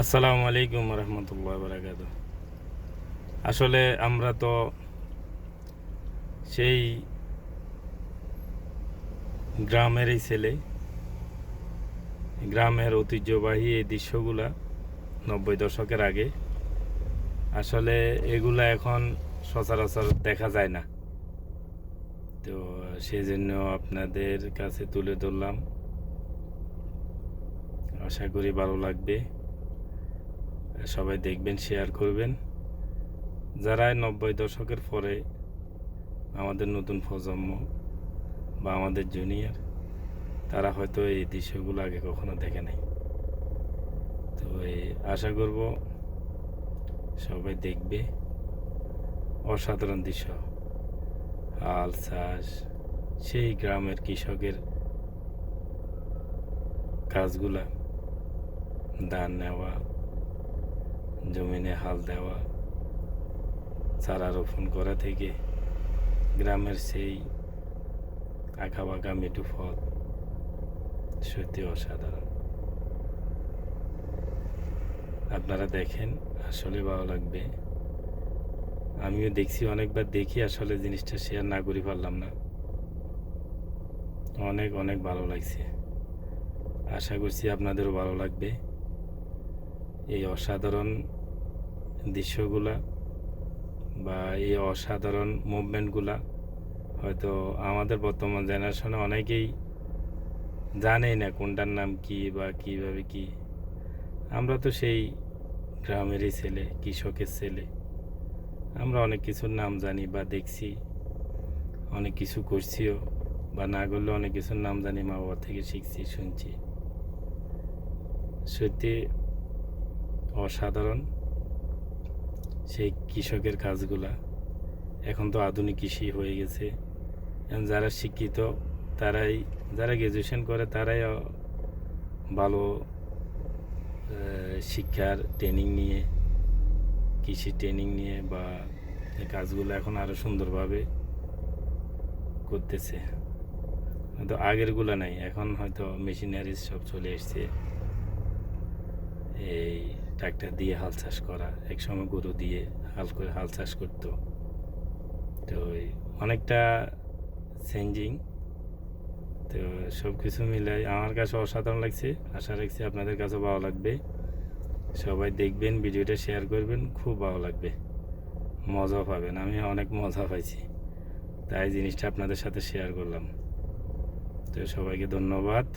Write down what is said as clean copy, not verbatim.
আসসালামু আলাইকুম রহমতুল্লাহ বারাকাতু। আসলে আমরা তো সেই গ্রামেরই ছেলে। গ্রামের ঐতিহ্যবাহী এই দৃশ্যগুলা 90 দশকের আগে আসলে এগুলা এখন সচরাচর দেখা যায় না। তো সেই জন্য আপনাদের কাছে তুলে ধরলাম। আশা করি ভালো লাগবে। সবাই দেখবেন, শেয়ার করবেন। যারা 90 দশকের পরে আমাদের নতুন প্রজন্ম বা আমাদের জুনিয়র, তারা হয়তো এই দৃশ্যগুলো আগে কখনো দেখে নাই। তো আশা করব সবাই দেখবে। অসাধারণ দৃশ্য, হাল চাষ, সেই গ্রামের কৃষকের কাজগুলা, ধান নেওয়া, জমিনে হাল দেওয়া, চারা রোপণ করা থেকে গ্রামের সেই আঁকা বাঁকা মিঠু পথ, সত্যি অসাধারণ। আপনারা দেখেন, আসলে ভালো লাগবে। আমিও দেখছি, অনেকবার দেখি, আসলে জিনিসটা শেয়ার না করে পারলাম না। অনেক অনেক ভালো লাগছে। আশা করছি আপনাদেরও ভালো লাগবে। এই অসাধারণ দৃশ্যগুলা বা এই অসাধারণ মুভমেন্টগুলা হয়তো আমাদের বর্তমান জেনারেশনে অনেকেই জানেই না কোনটার নাম কি বা কীভাবে কি। আমরা তো সেই গ্রামেরই ছেলে, কৃষকের ছেলে। আমরা অনেক কিছুর নাম জানি বা দেখছি, অনেক কিছু করছিও, বা না করলে অনেক কিছুর নাম জানি, মা বাবা থেকে শিখছি, শুনছি। সত্যি অসাধারণ সেই কৃষকের কাজগুলা। এখন তো আধুনিক কৃষি হয়ে গেছে। এখন যারা শিক্ষিত, তারাই, যারা গ্র্যাজুয়েশন করে, তারাই ভালো শিক্ষার ট্রেনিং নিয়ে, কৃষি ট্রেনিং নিয়ে বা এই কাজগুলো এখন আরও সুন্দরভাবে করতেছে। হয়তো আগেরগুলো নাই, এখন হয়তো মেশিনারিজ সব চলে এসছে। এই ট্রাক্টর দিয়ে হাল চাষ করা, একসময় গরু দিয়ে হাল চাষ করতো। তো অনেকটা চেঞ্জিং। তো সব কিছু মিলাই আমার কাছে অসাধারণ লাগছে। আশা রাখছি আপনাদের কাছে ভালো লাগবে। সবাই দেখবেন, ভিডিওটা শেয়ার করবেন, খুব ভালো লাগবে, মজা পাবেন। আমি অনেক মজা পাইছি, তাই জিনিসটা আপনাদের সাথে শেয়ার করলাম। তো সবাইকে ধন্যবাদ।